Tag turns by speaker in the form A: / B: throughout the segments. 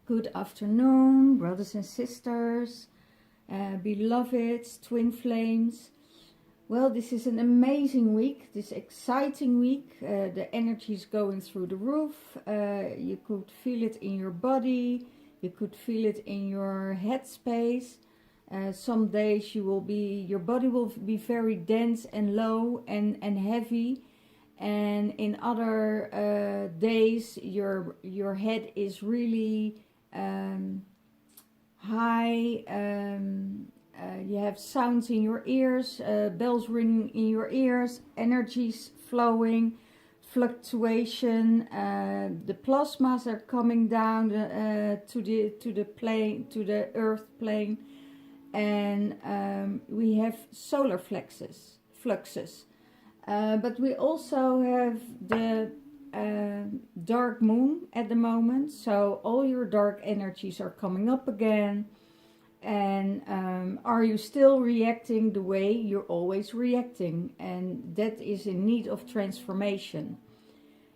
A: Good afternoon, brothers and sisters, beloveds, twin flames. Well, this is an amazing week, this exciting week. The energy is going through the roof. You could feel it in your body. You could feel it in your headspace. Some days your body will be very dense and low and heavy. And in other days, your head is really high. You have sounds in your ears, bells ringing in your ears, energies flowing, fluctuation. The plasmas are coming down to the earth plane, and we have solar fluxes. But we also have the dark moon at the moment, so all your dark energies are coming up again. And are you still reacting the way you're always reacting? And that is in need of transformation.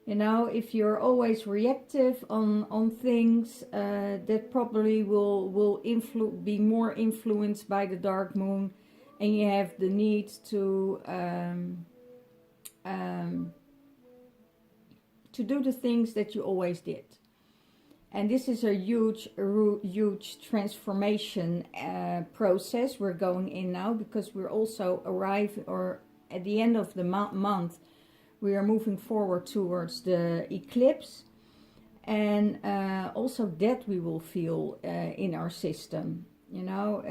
A: You know, if you're always reactive on things, that probably will be more influenced by the dark moon, and you have the need to do the things that you always did. And this is a huge transformation process we're going in now, because we're also at the end of the month, we are moving forward towards the eclipse. And also that we will feel in our system. You know,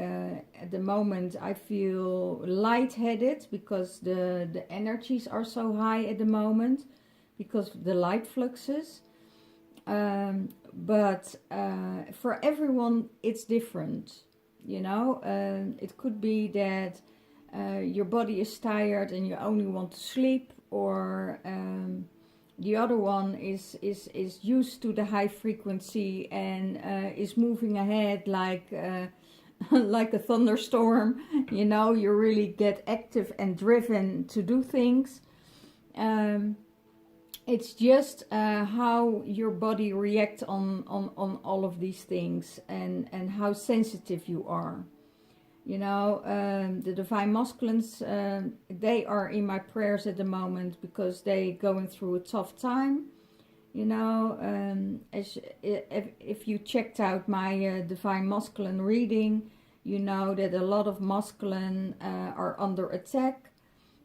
A: at the moment I feel lightheaded because the energies are so high at the moment, because of the light fluxes. But for everyone it's different. You know, it could be that your body is tired and you only want to sleep, or the other one is used to the high frequency and is moving ahead like like a thunderstorm. You know, you really get active and driven to do things. It's just how your body reacts on all of these things, and how sensitive you are. You know, the Divine Masculines, they are in my prayers at the moment because they going through a tough time. You know, if you checked out my Divine Masculine reading, you know that a lot of masculine are under attack.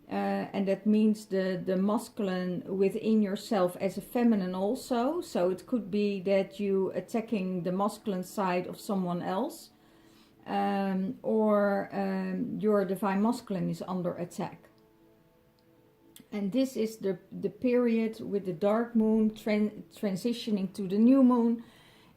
A: And that means the masculine within yourself as a feminine also. So it could be that you attacking the masculine side of someone else, or your Divine Masculine is under attack. And this is the period with the dark moon transitioning to the new moon.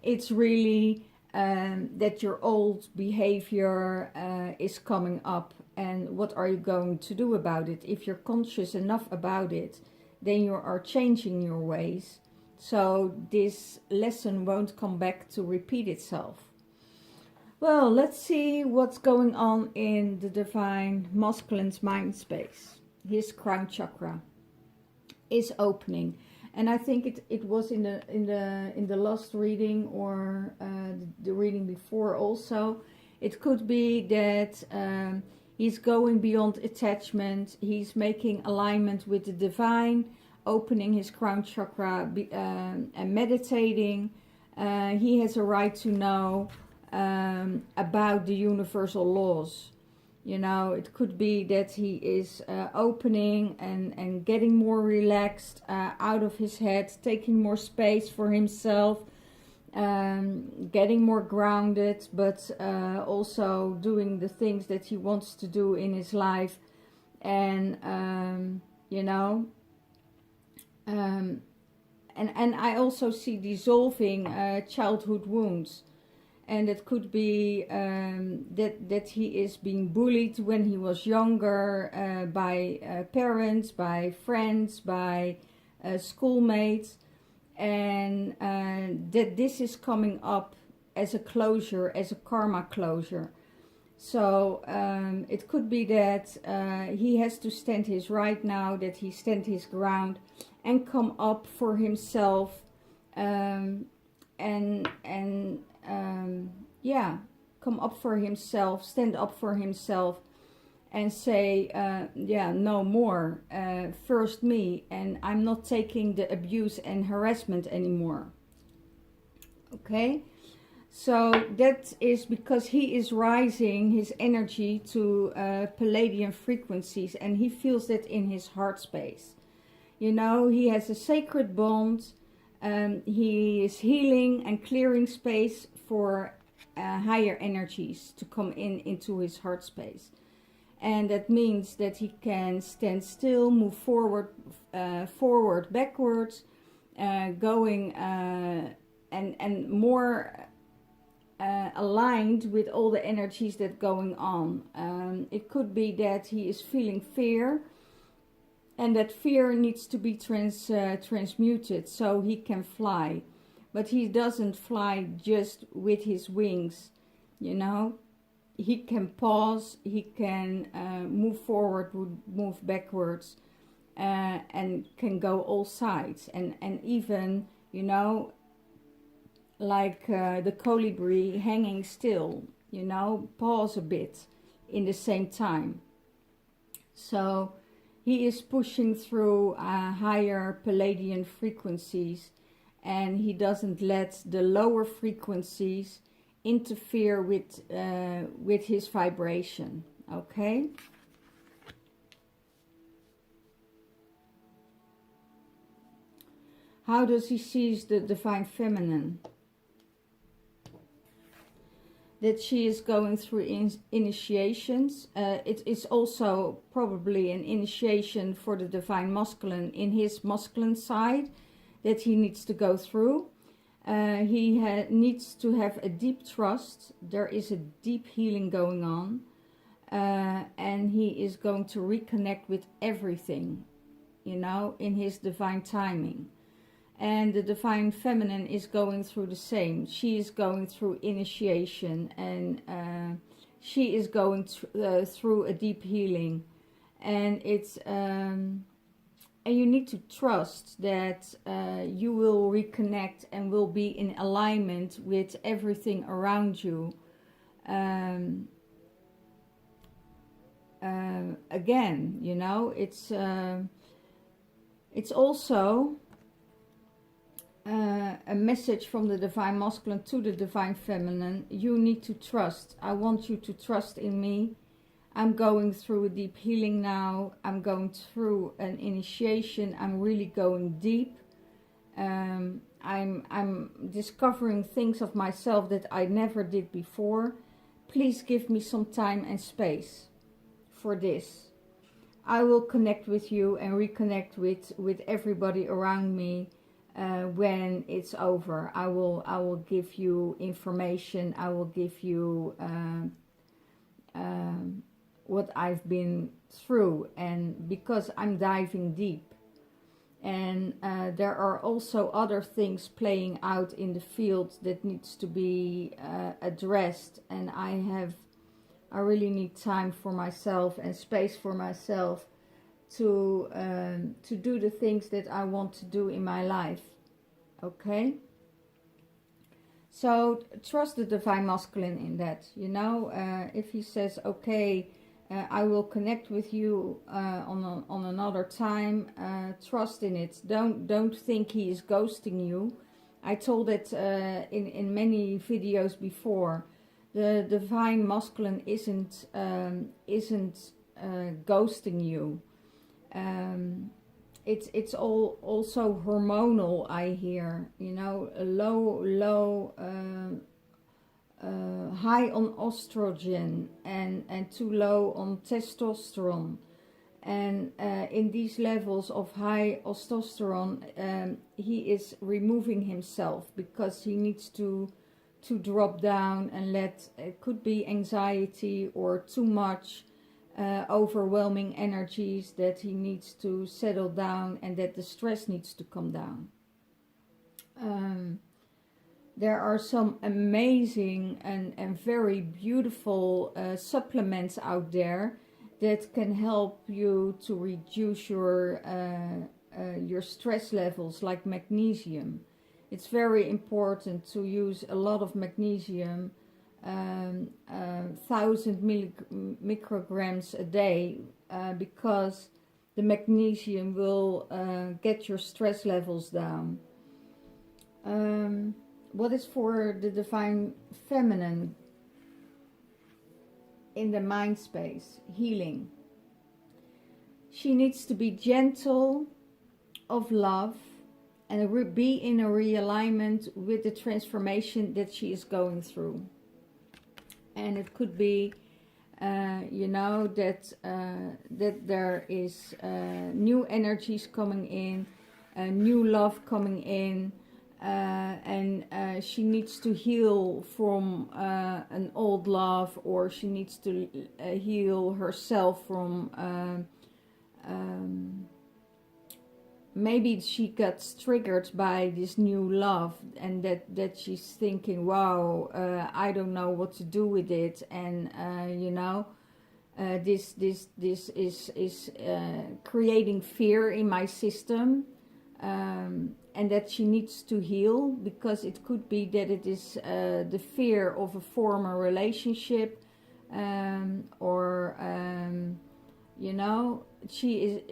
A: It's really that your old behavior is coming up. And what are you going to do about it? If you're conscious enough about it, then you are changing your ways. So this lesson won't come back to repeat itself. Well, let's see what's going on in the Divine Masculine's mind space. His crown chakra is opening. And I think it was in the last reading, or the reading before also. It could be that he's going beyond attachment. He's making alignment with the divine, opening his crown chakra and meditating. He has a right to know about the universal laws. You know, it could be that he is opening and getting more relaxed out of his head, taking more space for himself, getting more grounded, but also doing the things that he wants to do in his life. And you know, and I also see dissolving childhood wounds. And it could be that he is being bullied when he was younger by parents, by friends, by schoolmates. And that this is coming up as a closure, as a karma closure. So it could be that he has to stand his right now, that he stand his ground and come up for himself yeah, come up for himself, stand up for himself, and say, yeah, no more, first me, and I'm not taking the abuse and harassment anymore. Okay, so that is because he is rising his energy to Palladian frequencies, and he feels that in his heart space. You know, he has a sacred bond. He is healing and clearing space for higher energies to come into his heart space. And that means that he can stand still, move forward, backwards, going and more aligned with all the energies that going on. It could be that he is feeling fear, and that fear needs to be transmuted so he can fly. But he doesn't fly just with his wings, you know. He can pause, he can move forward, move backwards, and can go all sides. And even, you know, like the colibri hanging still, you know, pause a bit in the same time. So he is pushing through higher Palladian frequencies, and he doesn't let the lower frequencies interfere with his vibration. Okay. How does he seize the divine feminine? That she is going through initiations. It is also probably an initiation for the divine masculine in his masculine side that he needs to go through. He needs to have a deep trust. There is a deep healing going on. And he is going to reconnect with everything, you know, in his divine timing. And the divine feminine is going through the same. She is going through initiation, and she is going through a deep healing. And it's and you need to trust that you will reconnect and will be in alignment with everything around you. Again, you know, it's also a message from the divine masculine to the divine feminine. You need to trust. I want you to trust in me. I'm going through a deep healing now. I'm going through an initiation. I'm really going deep. I'm discovering things of myself that I never did before. Please give me some time and space for this. I will connect with you and reconnect with everybody around me when it's over. I will give you information. I will give you what I've been through, and because I'm diving deep, and there are also other things playing out in the field that needs to be addressed, and I really need time for myself and space for myself to do the things that I want to do in my life. Okay, so trust the divine masculine in that, you know. If he says, okay, I will connect with you on another time, trust in it. Don't think he is ghosting you. I told it in many videos before. The divine masculine isn't ghosting you. It's all also hormonal, I hear, you know, low high on estrogen and too low on testosterone, and in these levels of high testosterone, he is removing himself because he needs to drop down and let, it could be anxiety or too much overwhelming energies, that he needs to settle down and that the stress needs to come down. There are some amazing and very beautiful supplements out there that can help you to reduce your stress levels, like magnesium. It's very important to use a lot of magnesium, 1,000 micrograms a day, because the magnesium will get your stress levels down. What is for the divine feminine in the mind space? Healing. She needs to be gentle, of love, and be in a realignment with the transformation that she is going through. And it could be, you know, that there is new energies coming in, new love coming in, and she needs to heal from an old love, or she needs to heal herself from maybe she gets triggered by this new love, and that she's thinking, wow, I don't know what to do with it, and you know, this is creating fear in my system, and that she needs to heal, because it could be that it is the fear of a former relationship, or you know, she is,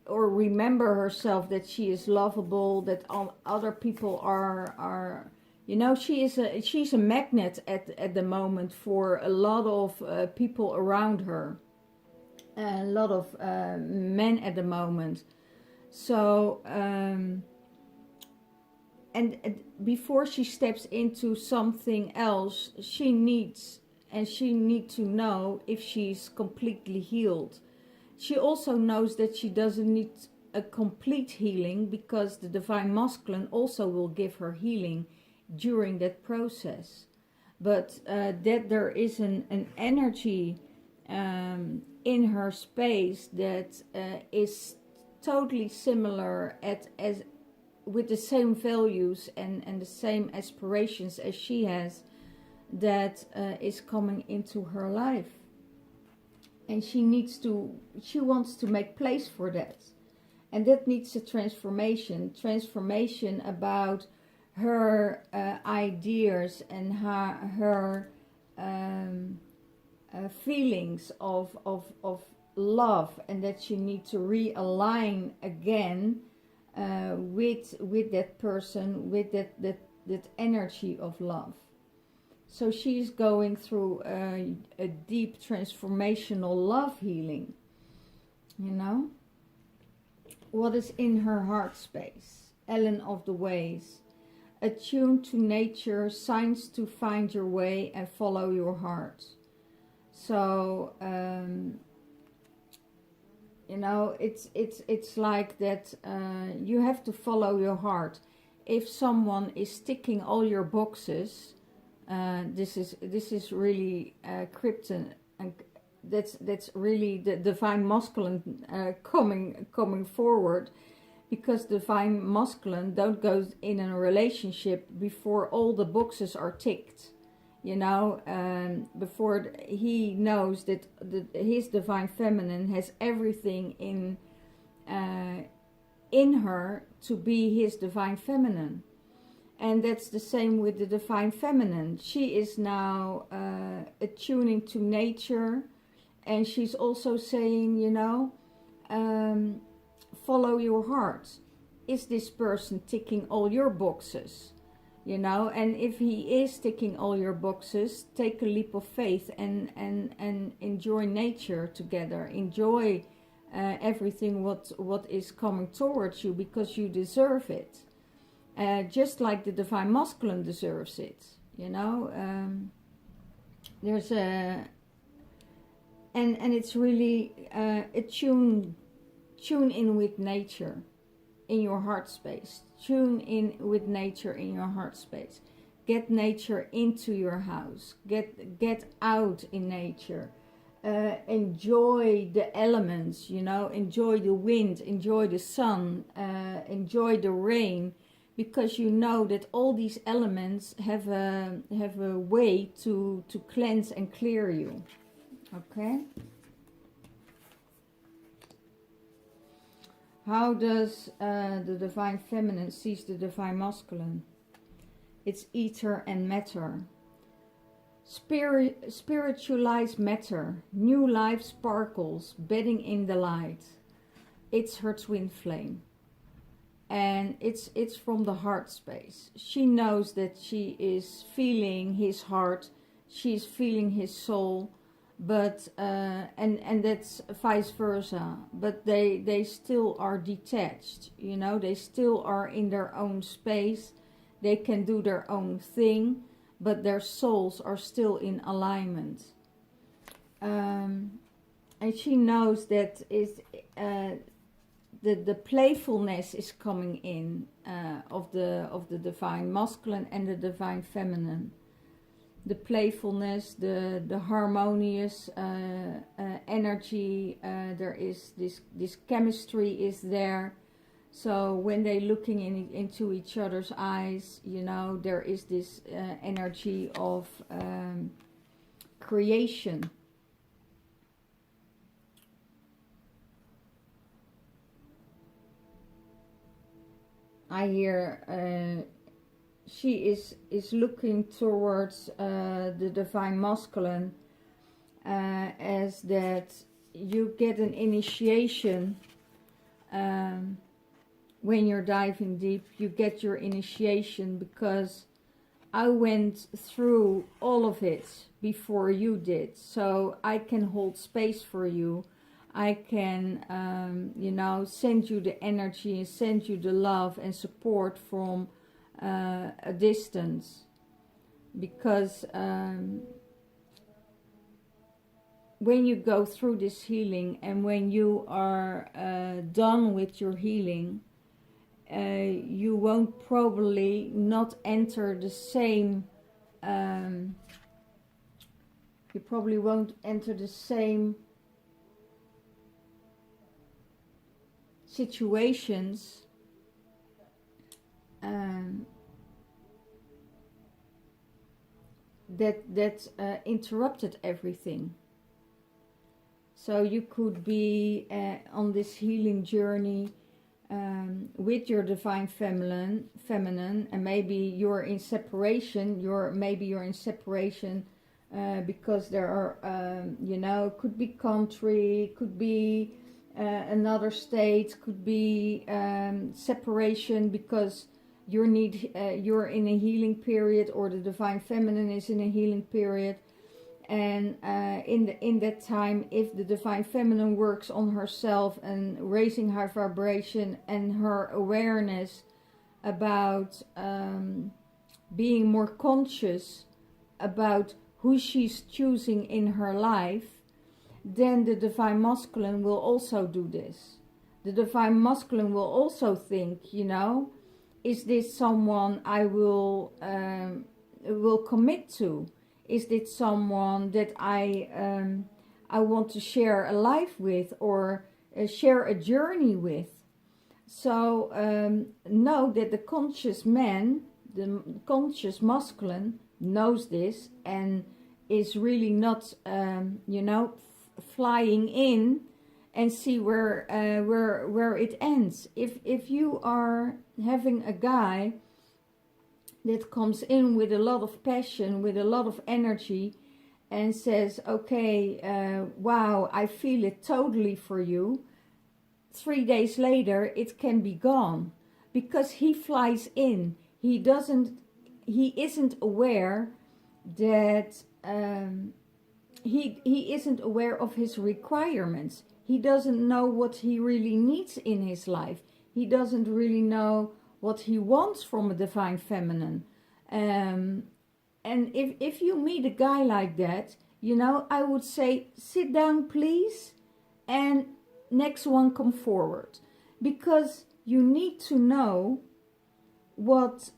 A: or remember herself that she is lovable, that other people are, you know, she's a magnet at the moment for a lot of people around her, a lot of men at the moment. So and before she steps into something else, she needs to know if she's completely healed. She also knows that she doesn't need a complete healing, because the divine masculine also will give her healing during that process. But that there is an energy in her space that is totally similar as with the same values and the same aspirations as she has, that is coming into her life. And she wants to make place for that. And that needs a transformation about her ideas and her feelings of love, and that she needs to realign again with that person, with that energy of love. So she's going through a deep transformational love healing, you know. What is in her heart space? Ellen of the Ways. Attuned to nature, signs to find your way and follow your heart. So, you know, it's like that you have to follow your heart. If someone is ticking all your boxes, this is really krypton, and that's really the divine masculine coming forward, because divine masculine don't go in a relationship before all the boxes are ticked, you know, before he knows that his divine feminine has everything in her to be his divine feminine. And that's the same with the divine feminine. She is now attuning to nature, and she's also saying, you know, follow your heart. Is this person ticking all your boxes? You know, and if he is ticking all your boxes, take a leap of faith and enjoy nature together. Enjoy everything what is coming towards you, because you deserve it. Just like the divine masculine deserves it, you know. There's a and it's really tune in with nature in your heart space. Tune in with nature in your heart space. Get nature into your house. Get out in nature. Enjoy the elements, you know. Enjoy the wind. Enjoy the sun. Enjoy the rain. Because you know that all these elements have a way to cleanse and clear you. Okay? How does the divine feminine sees the divine masculine? It's ether and matter. Spiritualized matter, new life sparkles, bedding in the light. It's her twin flame. And it's from the heart space. She knows that she is feeling his heart, she's feeling his soul, but and that's vice versa. But they still are detached, you know, they still are in their own space, they can do their own thing, but their souls are still in alignment. And she knows that the playfulness is coming in of the divine masculine and the divine feminine. The playfulness, the harmonious energy. There is this chemistry is there. So when they're looking into each other's eyes, you know, there is this energy of creation. I hear she is looking towards the divine masculine as that you get an initiation. When you're diving deep, you get your initiation because I went through all of it before you did. So I can hold space for you. I can, you know, send you the energy and send you the love and support from a distance. Because when you go through this healing and when you are done with your healing, you won't probably not enter the same, you probably won't enter the same situations that interrupted everything. So you could be on this healing journey with your divine feminine, and maybe you're in separation. Maybe you're in separation because there are, you know, could be country, could be another state, could be separation because you're in a healing period, or the divine feminine is in a healing period. And in that time, if the divine feminine works on herself and raising her vibration and her awareness about being more conscious about who she's choosing in her life, then the divine masculine will also do this. The divine masculine will also think, you know, is this someone I will commit to? Is this someone that I want to share a life with, or share a journey with? So know that the conscious man, the conscious masculine, knows this and is really not, you know, flying in and see where it ends. If you are having a guy that comes in with a lot of passion, with a lot of energy, and says, okay, wow, I feel it totally for you, 3 days later it can be gone, because he flies in. He isn't aware that he isn't aware of his requirements. He doesn't know what he really needs in his life. He doesn't really know what he wants from a divine feminine. And if you meet a guy like that, you know, I would say, sit down please, and next one come forward. Because you need to know what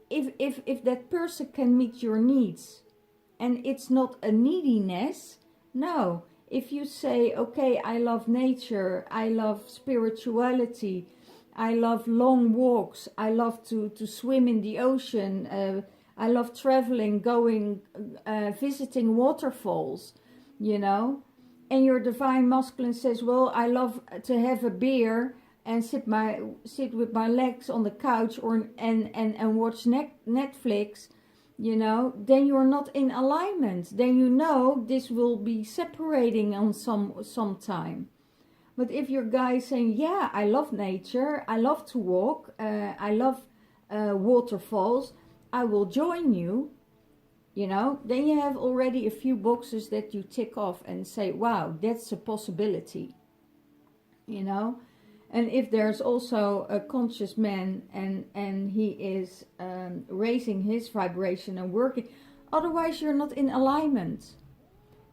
A: if that person can meet your needs. And it's not a neediness. No. If you say, okay, I love nature, I love spirituality, I love long walks, I love to swim in the ocean, I love traveling, going, visiting waterfalls, you know. And your divine masculine says, well, I love to have a beer and sit with my legs on the couch or and watch Netflix, you know, then you're not in alignment. Then you know this will be separating on some time. But if your guy is saying, yeah, I love nature, I love to walk, I love waterfalls, I will join you, you know, then you have already a few boxes that you tick off and say, wow, that's a possibility, you know. And if there's also a conscious man and he is raising his vibration and working, otherwise you're not in alignment.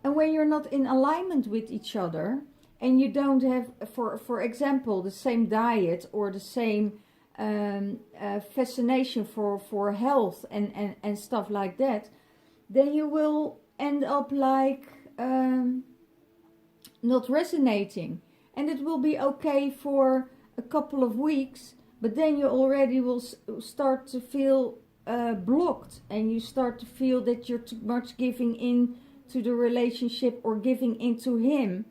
A: And when you're not in alignment with each other, and you don't have, for example, the same diet or the same fascination for health and stuff like that, then you will end up like not resonating. And it will be okay for a couple of weeks, but then you already will start to feel blocked, and you start to feel that you're too much giving in to the relationship or giving into him,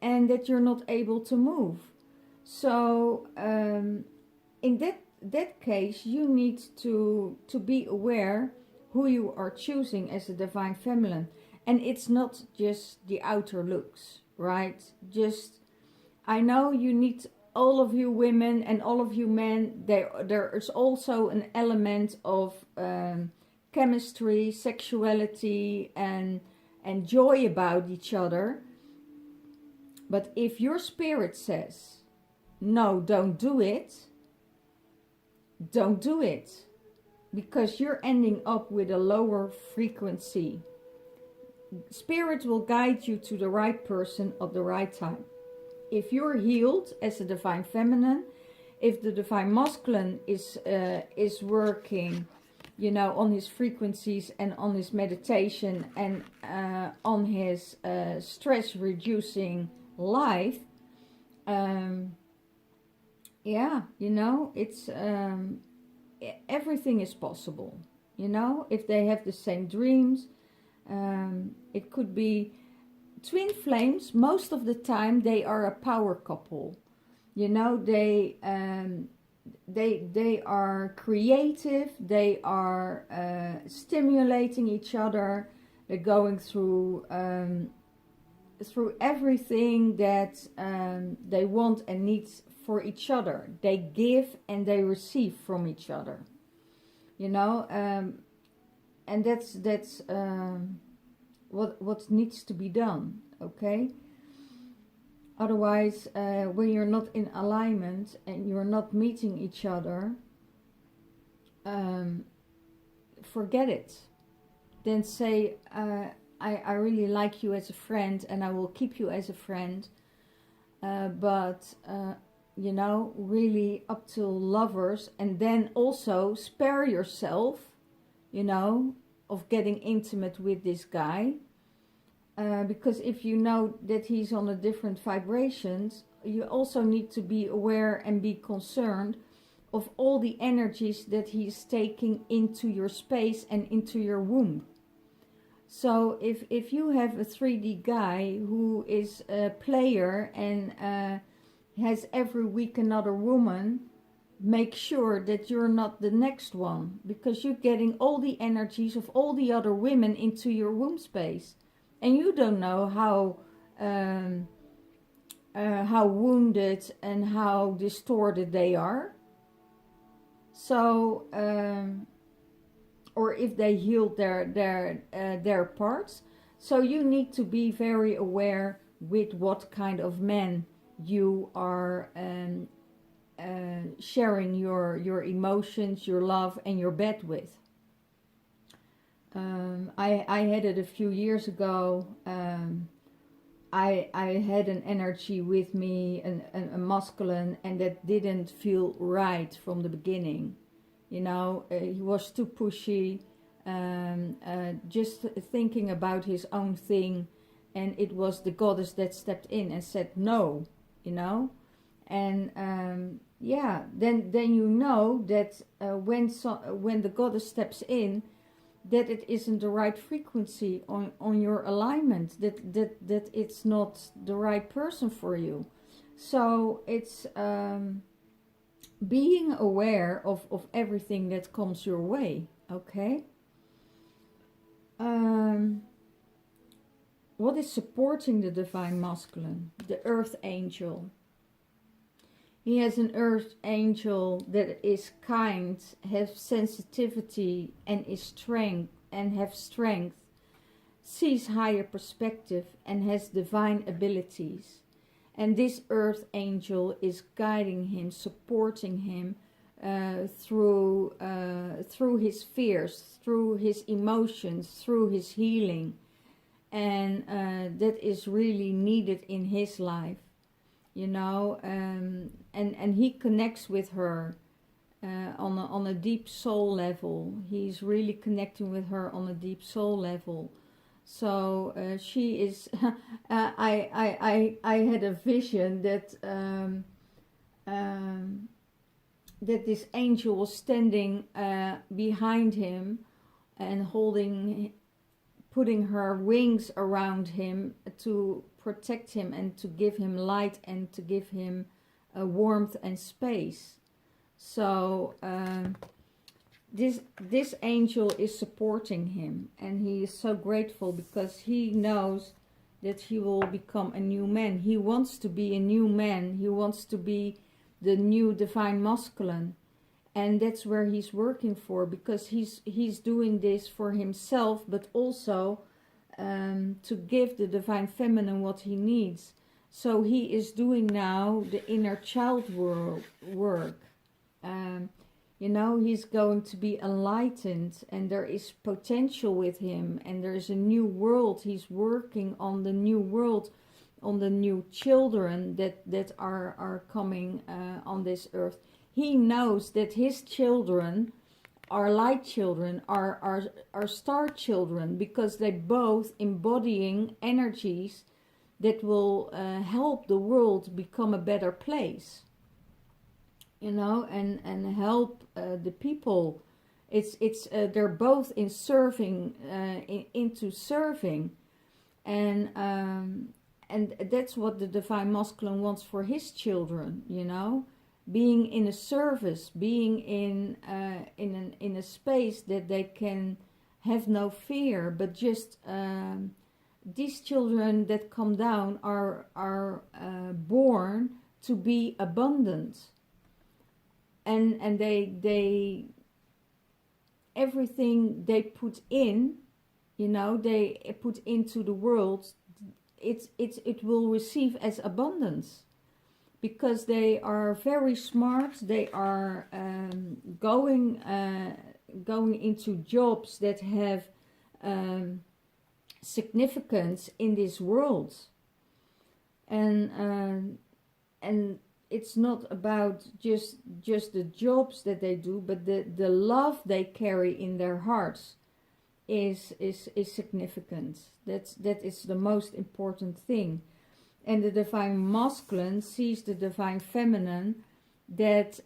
A: and that you're not able to move. So in that case, you need to be aware who you are choosing as a divine feminine. And it's not just the outer looks, right? Just, I know you need, all of you women and all of you men, there is also an element of chemistry, sexuality, and joy about each other. But if your spirit says, no, don't do it, don't do it. Because you're ending up with a lower frequency. Spirit will guide you to the right person at the right time. If you're healed as a divine feminine, if the divine masculine is working, you know, on his frequencies and on his meditation and on his stress reducing life, yeah, you know, it's everything is possible, you know, if they have the same dreams. It could be twin flames. Most of the time they are a power couple, you know. They are creative, they are stimulating each other, they're going through everything that they want and need for each other. They give and they receive from each other, you know. And that's what needs to be done, okay? Otherwise, when you're not in alignment and you're not meeting each other, forget it. Then say, I really like you as a friend and I will keep you as a friend, but you know, really up to lovers. And then also spare yourself, you know, of getting intimate with this guy, because if you know that he's on a different vibrations, you also need to be aware and be concerned of all the energies that he's taking into your space and into your womb. So if you have a 3D guy who is a player and has every week another woman, make sure that you're not the next one, because you're getting all the energies of all the other women into your womb space, and you don't know how wounded and how distorted they are. So or if they healed their parts. So you need to be very aware with what kind of men you are sharing your emotions, your love, and your bed with. I had it a few years ago. I had an energy with me, a masculine, and that didn't feel right from the beginning. You know, he was too pushy, just thinking about his own thing, and it was the goddess that stepped in and said no, you know. And yeah, then you know that when the goddess steps in, that it isn't the right frequency on your alignment, that it's not the right person for you. So it's being aware of everything that comes your way, okay? What is supporting the divine masculine? The earth angel. He has an earth angel that is kind, has sensitivity and is strength and have strength, sees higher perspective and has divine abilities. And this earth angel is guiding him, supporting him through his fears, through his emotions, through his healing. And that is really needed in his life, you know, and he connects with her on a deep soul level. He's really connecting with her on a deep soul level. So she is. I had a vision that that this angel was standing behind him and putting her wings around him to protect him and to give him light and to give him warmth and space. So this angel is supporting him, and he is so grateful because he knows that he will become a new man. He wants to be a new man. He wants to be the new divine masculine. And that's where he's working for, because he's doing this for himself, but also to give the divine feminine what he needs. So he is doing now the inner child work. You know, he's going to be enlightened, and there is potential with him, and there's a new world. He's working on the new world, on the new children that are coming on this earth. He knows that his children are light children, are star children, because they both embodying energies that will help the world become a better place, you know, and help the people. It's they're both in serving, into serving, and that's what the divine masculine wants for his children, you know. Being in a service, being in a space that they can have no fear, but just these children that come down are born to be abundant, and they everything they put in, you know, they put into the world, it will receive as abundance. Because they are very smart, they are going into jobs that have significance in this world, and it's not about just the jobs that they do, but the love they carry in their hearts is significant. That is the most important thing. And the divine masculine sees the divine feminine that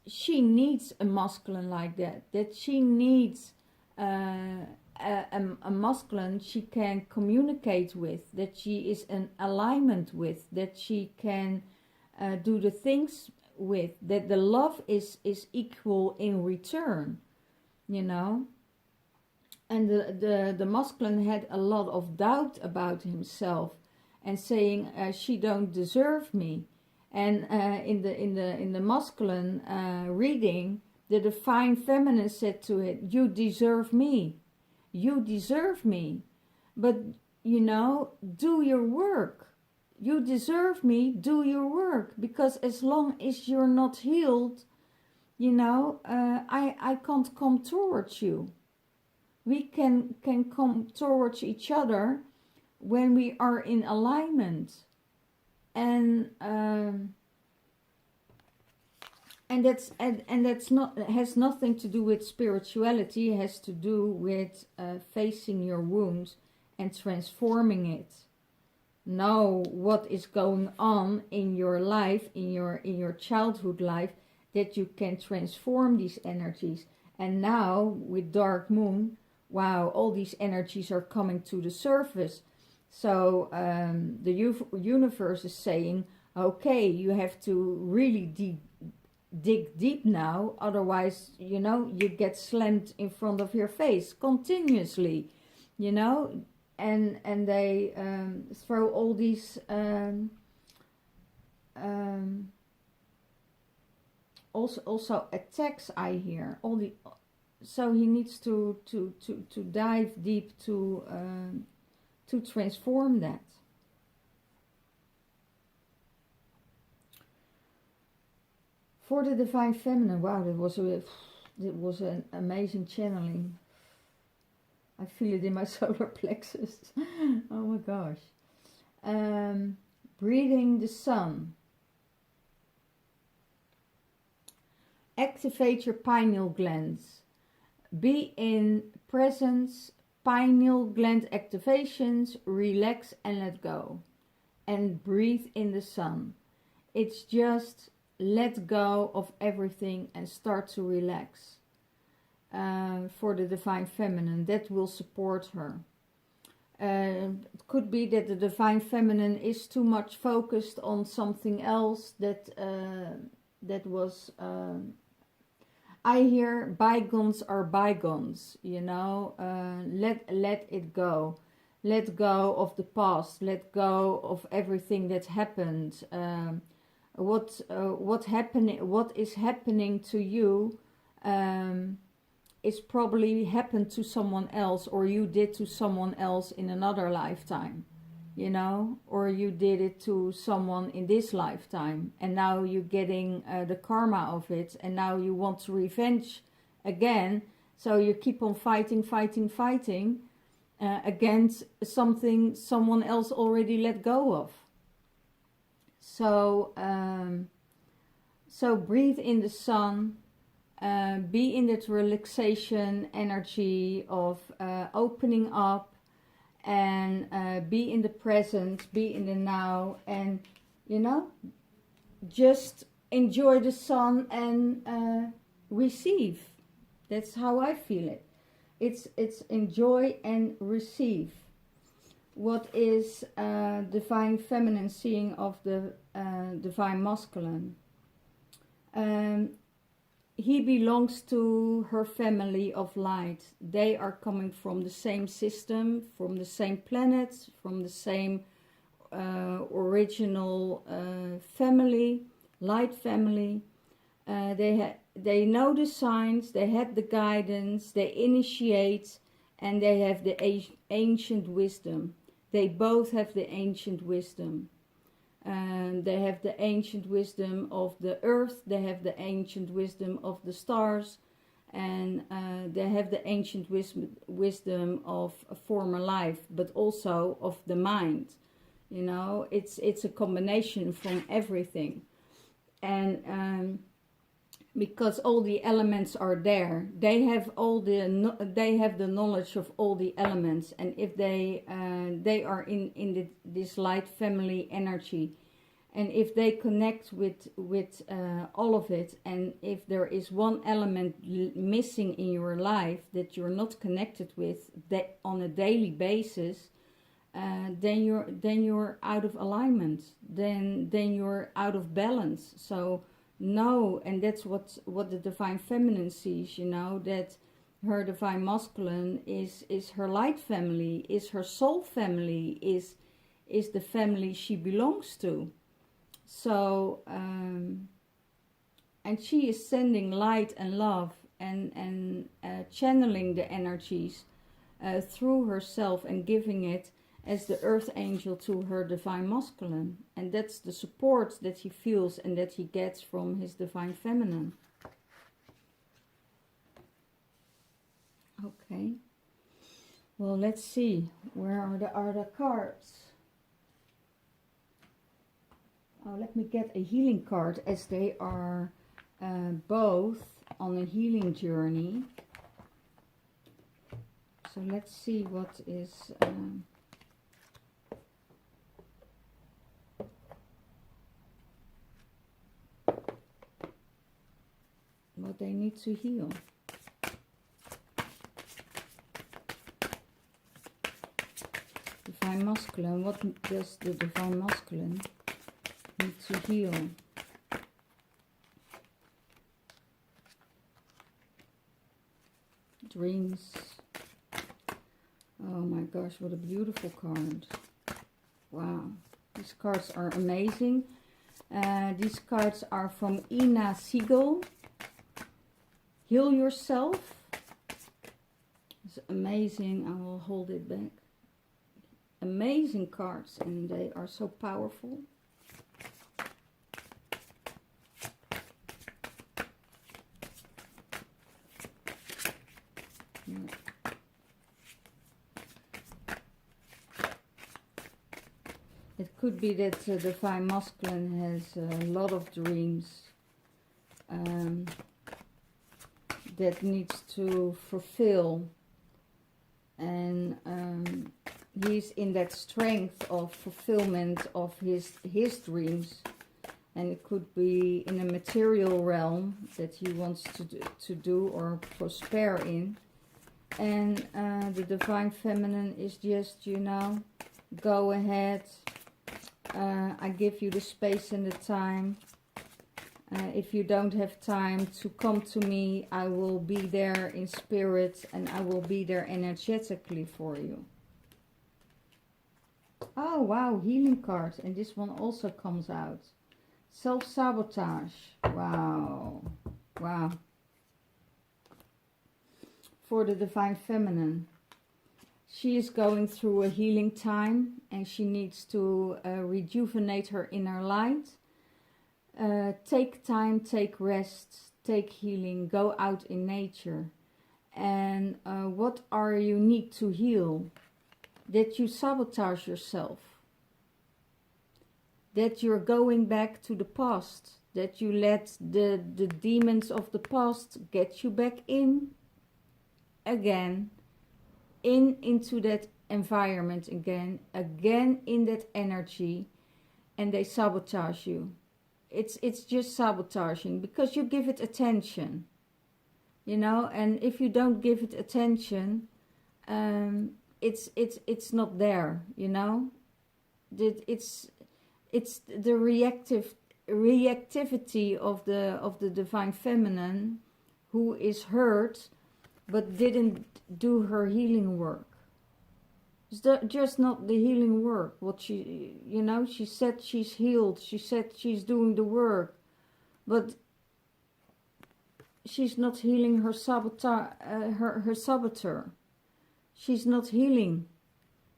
A: she needs a masculine like that. That she needs a masculine she can communicate with, that she is in alignment with, that she can do the things with, that the love is equal in return, you know. And the masculine had a lot of doubt about himself, and saying she don't deserve me. And in the masculine reading, the divine feminine said to it, you deserve me, you deserve me, but you know, do your work. You deserve me, do your work, because as long as you're not healed, you know, I can't come towards you. We can come towards each other when we are in alignment, and that's not, has nothing to do with spirituality. It has to do with facing your wounds and transforming it. Know what is going on in your life, in your childhood life, that you can transform these energies. And now with dark moon, wow, all these energies are coming to the surface. So the universe is saying, okay, you have to really dig deep now, otherwise, you know, you get slammed in front of your face continuously, you know, and they throw all these also attacks I hear. All the so he needs to dive deep to transform that. For the Divine Feminine, wow, that was an amazing channeling. I feel it in my solar plexus. Oh my gosh. Breathing the sun. Activate your pineal glands. Be in presence, pineal gland activations, relax and let go. And breathe in the sun. It's just let go of everything and start to relax. For the Divine Feminine, that will support her. It could be that the Divine Feminine is too much focused on something else that was... I hear bygones are bygones, you know. Let it go. Let go of the past. Let go of everything that happened. What is happening to you is probably happened to someone else, or you did to someone else in another lifetime, you know, or you did it to someone in this lifetime, and now you're getting the karma of it, and now you want to revenge again, so you keep on fighting against something someone else already let go of. So so breathe in the sun, be in that relaxation energy of opening up, and be in the present, be in the now, and, you know, just enjoy the sun and receive. That's how I feel it. It's enjoy and receive. What is Divine Feminine seeing of the Divine Masculine? He belongs to her family of light. They are coming from the same system, from the same planet, from the same original family, light family. They know the signs, they have the guidance, they initiate, and they have the ancient wisdom. They both have the ancient wisdom. They have the ancient wisdom of the earth, they have the ancient wisdom of the stars, and they have the ancient wisdom of a former life, but also of the mind. You know, it's a combination from everything. And because all the elements are there, they have the knowledge of all the elements, and if they are in this light family energy, and if they connect with all of it, and if there is one element missing in your life that you're not connected with that on a daily basis, then you're out of alignment, then you're out of balance. So no, and that's what the Divine Feminine sees, you know, that her Divine Masculine is her light family, is her soul family, is the family she belongs to. So and she is sending light and love and channeling the energies through herself and giving it as the earth angel to her Divine Masculine. And that's the support that he feels and that he gets from his Divine Feminine. Okay. Well, let's see. Where are the other cards? Oh, let me get a healing card, as they are both on a healing journey. So let's see what is... what they need to heal. Divine Divine Masculine. What does the Divine Masculine need to heal? Dreams. Oh my gosh, what a beautiful card. Wow. These cards are amazing. These cards are from Ina Siegel. Heal Yourself. It's amazing. I will hold it back. Amazing cards, and they are so powerful. Yeah. It could be that the Divine Masculine has a lot of dreams that needs to fulfill, and he's in that strength of fulfillment of his dreams, and it could be in a material realm that he wants to do or prosper in, and the Divine Feminine is just, you know, go ahead, I give you the space and the time. If you don't have time to come to me, I will be there in spirit, and I will be there energetically for you. Oh wow, healing card, and this one also comes out. Self-sabotage. Wow. Wow. For the Divine Feminine. She is going through a healing time, and she needs to rejuvenate her inner light. Take time, take rest, take healing, go out in nature. And what are you need to heal? That you sabotage yourself. That you're going back to the past. That you let the demons of the past get you back in again. Into that environment again in that energy, and they sabotage you. It's just sabotaging because you give it attention, you know, and if you don't give it attention, it's not there, you know. It's the reactivity of the Divine Feminine, who is hurt but didn't do her healing work. It's just not the healing work. What she, you know, she said she's healed. She said she's doing the work, but she's not healing her her saboteur. She's not healing.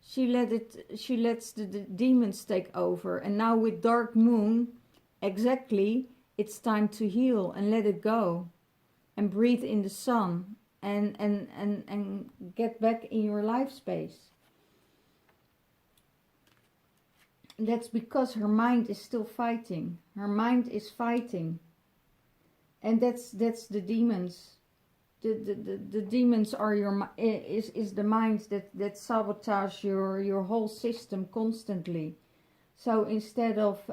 A: She lets the demons take over, and now with Dark Moon, exactly, it's time to heal and let it go, and breathe in the sun. And get back in your life space. That's because her mind is still fighting. Her mind is fighting. And that's the demons. The demons are is the minds that sabotage your whole system constantly. So instead of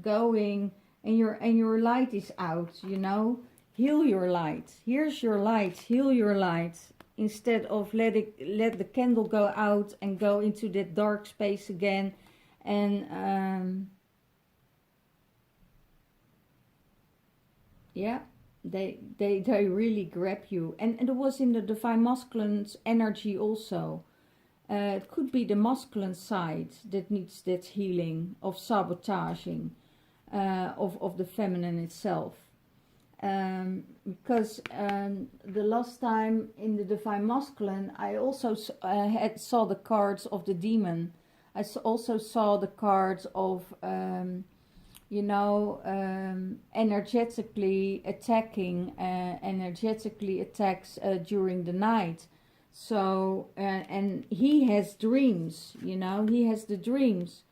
A: going and your light is out, you know, heal your light. Here's your light. Heal your light. Instead of let the candle go out and go into that dark space again. And yeah, they really grab you. And it was in the Divine Masculine's energy also. It could be the masculine side that needs that healing of sabotaging of the feminine itself. Because the last time in the Divine Masculine, I also saw the cards of the demon. I also saw the cards of, you know, energetically attacking, energetically attacks during the night. So, and he has dreams, you know, he has the dreams.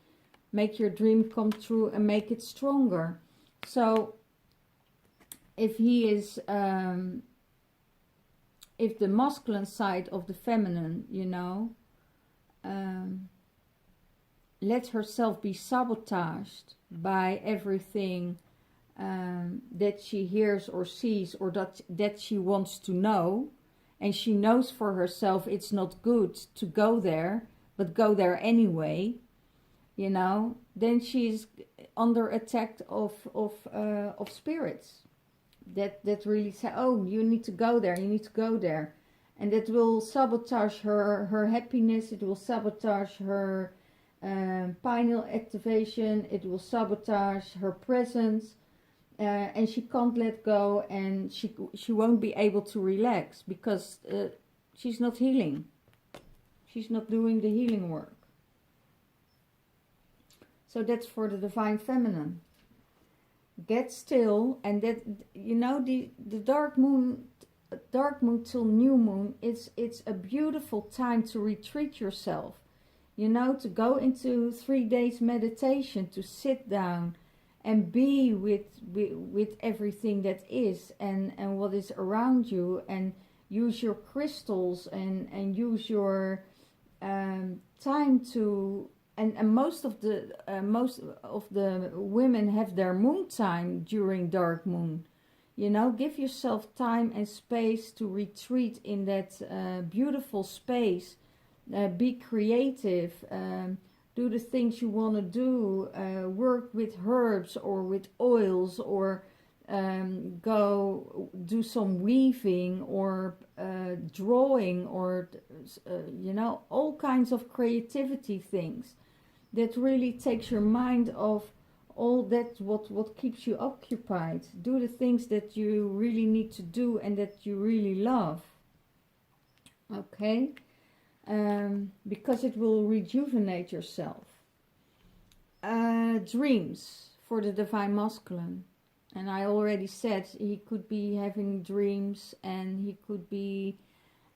A: Make your dream come true and make it stronger. So, if he is, if the masculine side of the feminine, you know, let herself be sabotaged by everything that she hears or sees, or that she wants to know, and she knows for herself it's not good to go there, but go there anyway, you know, then she's under attack of spirits that really say, oh, you need to go there, you need to go there. And that will sabotage her happiness, it will sabotage her pineal activation, it will sabotage her presence, and she can't let go, and she won't be able to relax because she's not healing. She's not doing the healing work. So that's for the divine feminine. Get still, and that, you know, the dark moon till new moon, it's a beautiful time to retreat yourself, you know, to go into 3 days meditation, to sit down and be with everything that is and what is around you, and use your crystals and use your time to, and most of the women have their moon time during dark moon. You know, give yourself time and space to retreat in that beautiful space. Be creative. Do the things you want to do. Work with herbs or with oils, or go do some weaving or drawing, or you know, all kinds of creativity things that really takes your mind off all that what keeps you occupied. Do the things that you really need to do and that you really love. Okay? Because it will rejuvenate yourself. Dreams for the divine masculine. And I already said he could be having dreams, and he could be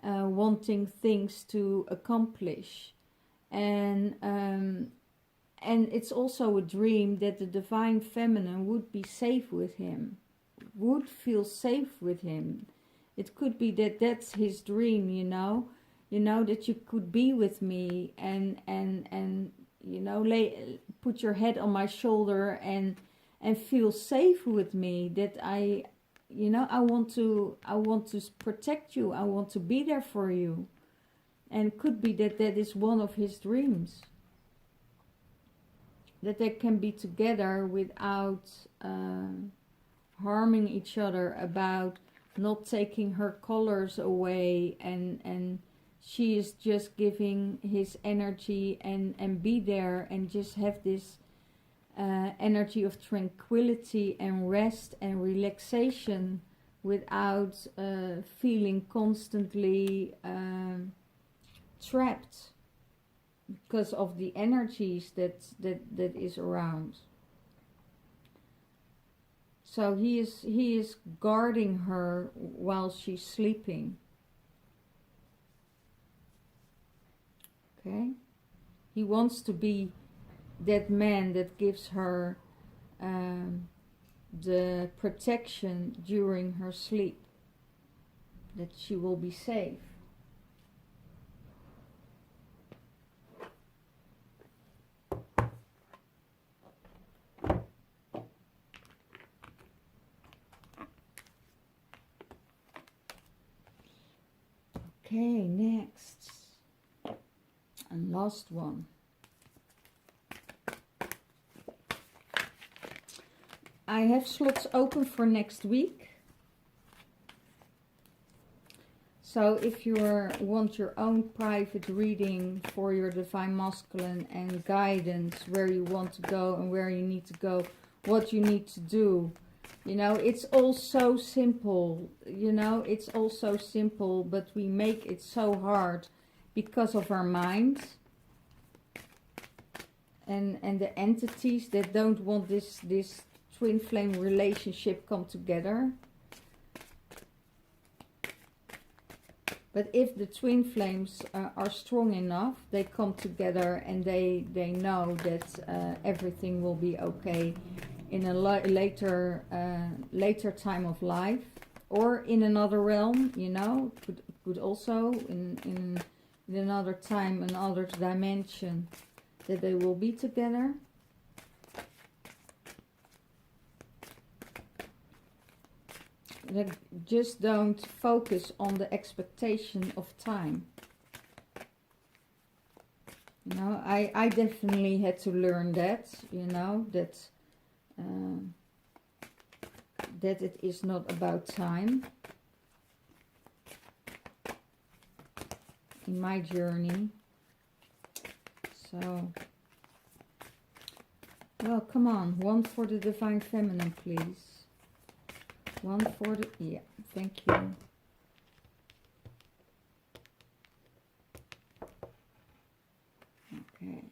A: wanting things to accomplish. And it's also a dream that the divine feminine would be safe with him, would feel safe with him. It could be that that's his dream, you know, that you could be with me and you know, put your head on my shoulder and feel safe with me, that I want to protect you, I want to be there for you. And it could be that is one of his dreams. That they can be together without harming each other, about not taking her colors away, and she is just giving his energy and be there and just have this energy of tranquility and rest and relaxation without feeling constantly trapped because of the energies that is around. So he is guarding her while she's sleeping. Okay? He wants to be that man that gives her the protection during her sleep, that she will be safe. Okay, next and last one. I have slots open for next week. So if you want your own private reading for your divine masculine and guidance, where you want to go and where you need to go, what you need to do, you know, it's all so simple. You know, it's all so simple, but we make it so hard because of our minds and the entities that don't want this twin flame relationship come together. But if the twin flames are strong enough, they come together and they know that everything will be okay in a later time of life, or in another realm, you know, could also in another time, another dimension, that they will be together. Just don't focus on the expectation of time. I definitely had to learn that, you know, that that it is not about time in my journey. So, well, come on, one for the Divine Feminine, please. One for the, yeah, thank you. Okay.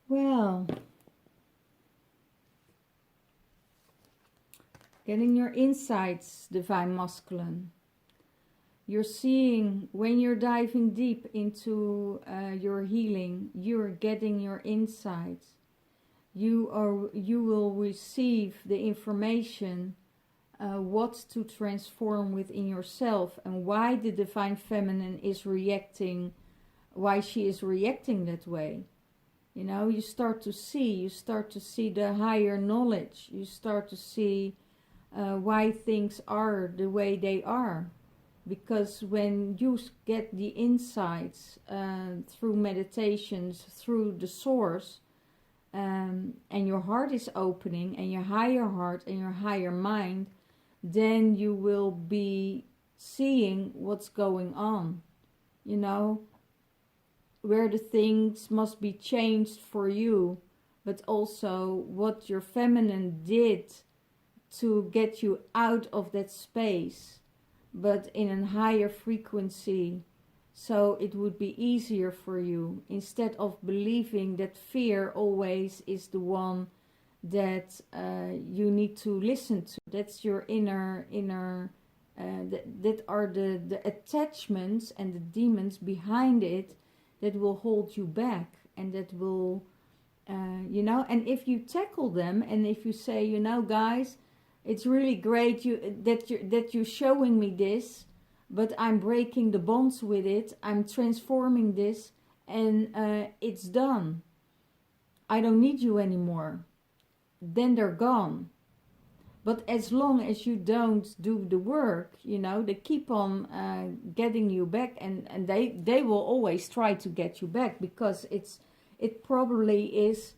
A: Well, getting your insights, Divine Masculine. You're seeing, when you're diving deep into your healing, you're getting your insights. You will receive the information what to transform within yourself, and why the Divine Feminine is reacting, why she is reacting that way. You know, you start to see the higher knowledge. You start to see why things are the way they are. Because when you get the insights through meditations, through the source, and your heart is opening, and your higher heart and your higher mind, then you will be seeing what's going on, you know, where the things must be changed for you, but also what your feminine did to get you out of that space, but in a higher frequency, so it would be easier for you, instead of believing that fear always is the one that you need to listen to. That's your inner that are the attachments and the demons behind it that will hold you back, and that will you know, and if you tackle them, and if you say, you know, guys, it's really great that you're showing me this, but I'm breaking the bonds with it. I'm transforming this, and it's done. I don't need you anymore. Then they're gone. But as long as you don't do the work, you know, they keep on getting you back, and they will always try to get you back, because it probably is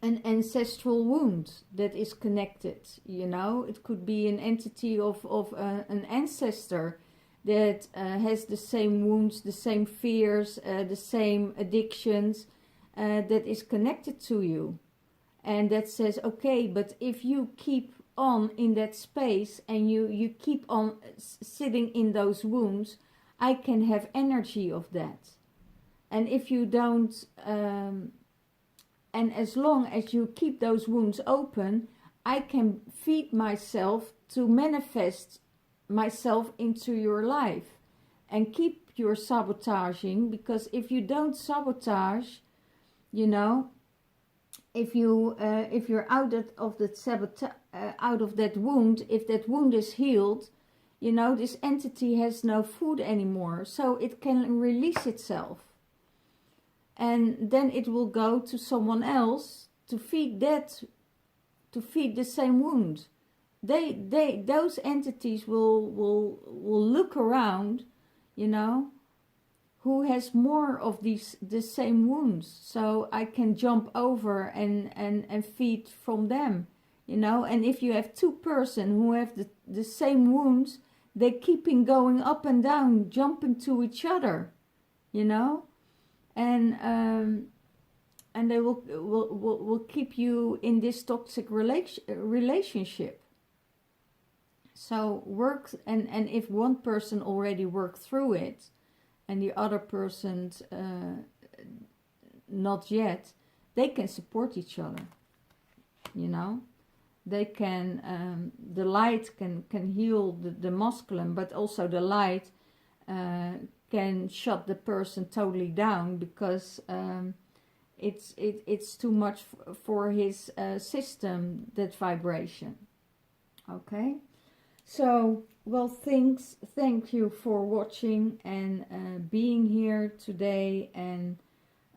A: an ancestral wound that is connected, you know. It could be an entity of an ancestor that has the same wounds, the same fears, the same addictions, that is connected to you. And that says, okay, but if you keep on in that space, and you keep on sitting in those wounds, I can have energy of that. And if you don't... and as long as you keep those wounds open, I can feed myself to manifest myself into your life, and keep your sabotaging. Because if you don't sabotage, you know, if you're out of that out of that wound, if that wound is healed, you know, this entity has no food anymore, so it can release itself. And then it will go to someone else to feed the same wound. Those entities will look around, you know, who has more of the same wounds, so I can jump over and feed from them, you know. And if you have two persons who have the same wounds, they keeping going up and down, jumping to each other, you know. And they will keep you in this toxic relationship. So work, and if one person already worked through it, and the other person not yet, they can support each other, you know. They can, the light can heal the masculine, but also the light can shut the person totally down, because it's too much for his system, that vibration. Okay, so well, thank you for watching and being here today. And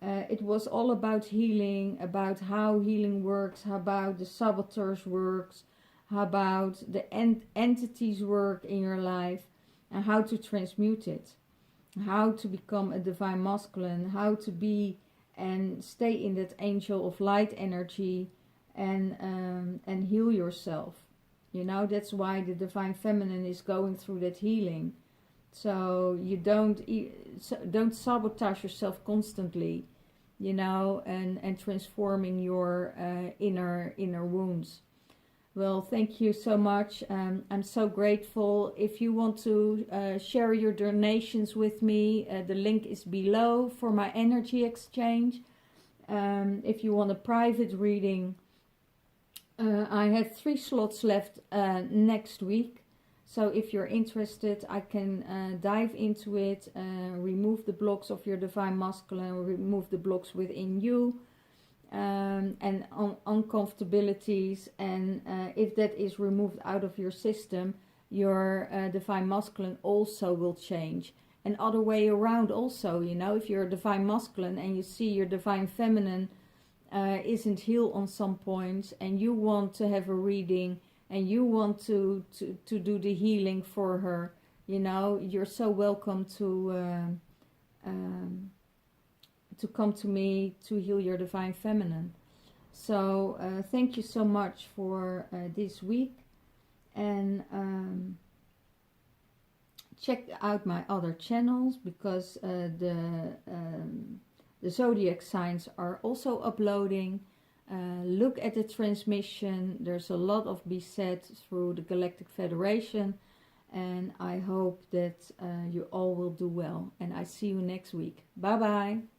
A: it was all about healing, about how healing works, how about the saboteurs works, how about the entities work in your life, and how to transmute it. how to become a divine masculine, how to be and stay in that angel of light energy, and heal yourself. You know, that's why the divine feminine is going through that healing. So you don't sabotage yourself constantly, you know, and transforming your inner wounds. Well, thank you so much. I'm so grateful. If you want to share your donations with me, the link is below for my energy exchange. If you want a private reading, I have 3 slots left next week. So if you're interested, I can dive into it, remove the blocks of your divine masculine, remove the blocks within you. And uncomfortabilities, and if that is removed out of your system, your divine masculine also will change. And other way around also, you know, if you're a divine masculine and you see your divine feminine isn't healed on some points, and you want to have a reading and you want to do the healing for her, you know, you're so welcome to come to me to heal your divine feminine. So thank you so much for this week, and check out my other channels, because the zodiac signs are also uploading. Look at the transmission. There's a lot of be said through the Galactic Federation, and I hope that you all will do well, and I see you next week. Bye bye.